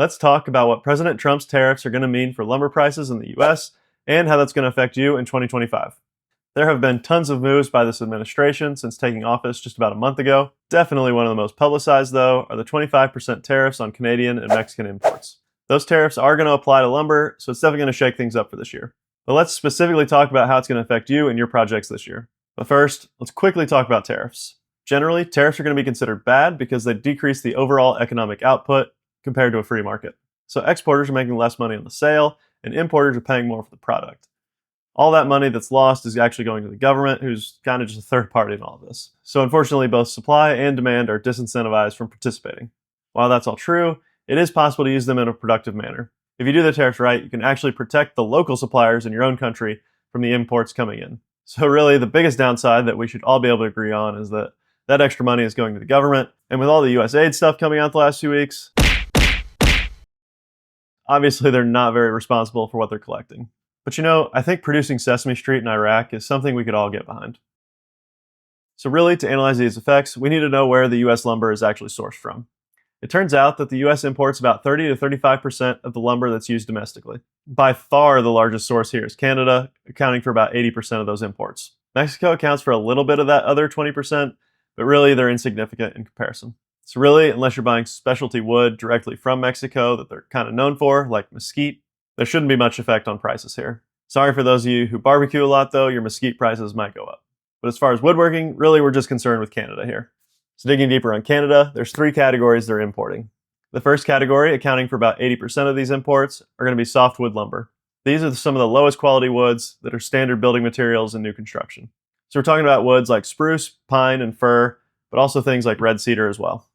let's talk about what President Trump's tariffs are going to mean for lumber prices in the US and how that's going to affect you in 2025. There have been tons of moves by this administration since taking office just about a month ago. Definitely one of the most publicized, though, are the 25% tariffs on Canadian and Mexican imports. Those tariffs are going to apply to lumber, so it's definitely going to shake things up for this year. But let's specifically talk about how it's going to affect you and your projects this year. But first, let's quickly talk about tariffs. Generally, tariffs are going to be considered bad because they decrease the overall economic output compared to a free market. So exporters are making less money on the sale, and importers are paying more for the product. All that money that's lost is actually going to the government, who's kind of just a third party in all of this. So unfortunately, both supply and demand are disincentivized from participating. While that's all true, it is possible to use them in a productive manner. If you do the tariffs right, you can actually protect the local suppliers in your own country from the imports coming in. So really, the biggest downside that we should all be able to agree on is that that extra money is going to the government. And with all the US aid stuff coming out the last few weeks, obviously they're not very responsible for what they're collecting. But I think producing Sesame Street in Iraq is something we could all get behind. So really, to analyze these effects, we need to know where the US lumber is actually sourced from. It turns out that the US imports about 30 to 35% of the lumber that's used domestically. By far, the largest source here is Canada, accounting for about 80% of those imports. Mexico accounts for a little bit of that other 20%, but really they're insignificant in comparison. So really, unless you're buying specialty wood directly from Mexico that they're kind of known for, like mesquite, there shouldn't be much effect on prices here. Sorry for those of you who barbecue a lot though, your mesquite prices might go up. But as far as woodworking, really we're just concerned with Canada here. So digging deeper on Canada, there's 3 categories they're importing. The first category, accounting for about 80% of these imports, are going to be softwood lumber. These are some of the lowest quality woods that are standard building materials in new construction. So we're talking about woods like spruce, pine, and fir, but also things like red cedar as well.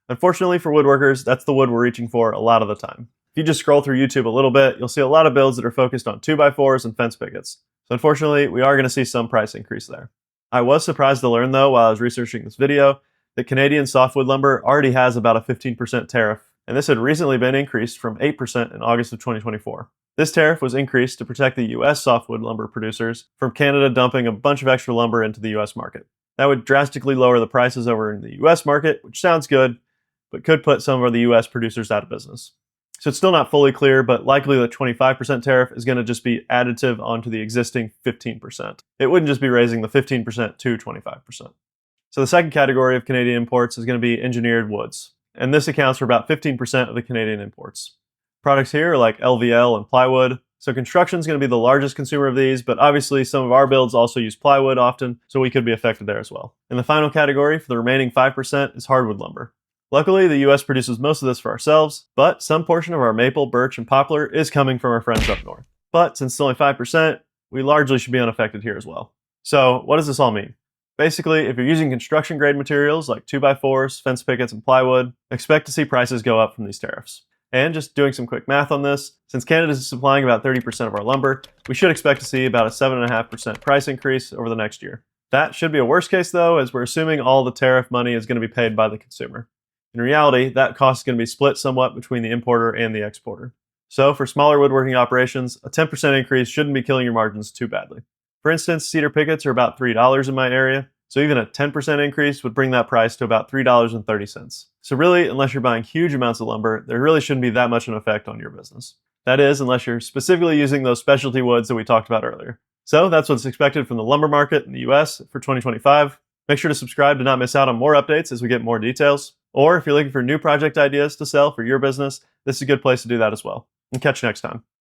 Unfortunately for woodworkers, that's the wood we're reaching for a lot of the time. If you just scroll through YouTube a little bit, you'll see a lot of builds that are focused on 2x4s and fence pickets. So unfortunately, we are going to see some price increase there. I was surprised to learn though, while I was researching this video, that Canadian softwood lumber already has about a 15% tariff, and this had recently been increased from 8% in August of 2024. This tariff was increased to protect the US softwood lumber producers from Canada dumping a bunch of extra lumber into the US market. That would drastically lower the prices over in the US market, which sounds good, but could put some of the US producers out of business. So it's still not fully clear, but likely the 25% tariff is going to just be additive onto the existing 15%. It wouldn't just be raising the 15% to 25%. So the second category of Canadian imports is going to be engineered woods, and this accounts for about 15% of the Canadian imports. Products here are like LVL and plywood. So construction is going to be the largest consumer of these, but obviously some of our builds also use plywood often, so we could be affected there as well. And the final category for the remaining 5% is hardwood lumber. Luckily, the US produces most of this for ourselves, but some portion of our maple, birch, and poplar is coming from our friends up north. But since it's only 5%, we largely should be unaffected here as well. So what does this all mean? Basically, if you're using construction grade materials like 2x4s, fence pickets, and plywood, expect to see prices go up from these tariffs. And just doing some quick math on this, since Canada is supplying about 30% of our lumber, we should expect to see about a 7.5% price increase over the next year. That should be a worst case though, as we're assuming all the tariff money is going to be paid by the consumer. In reality, that cost is going to be split somewhat between the importer and the exporter. So for smaller woodworking operations, a 10% increase shouldn't be killing your margins too badly. For instance, cedar pickets are about $3 in my area, so even a 10% increase would bring that price to about $3.30. So really, unless you're buying huge amounts of lumber, there really shouldn't be that much of an effect on your business. That is, unless you're specifically using those specialty woods that we talked about earlier. So that's what's expected from the lumber market in the US for 2025. Make sure to subscribe to not miss out on more updates as we get more details. Or if you're looking for new project ideas to sell for your business, this is a good place to do that as well. And catch you next time.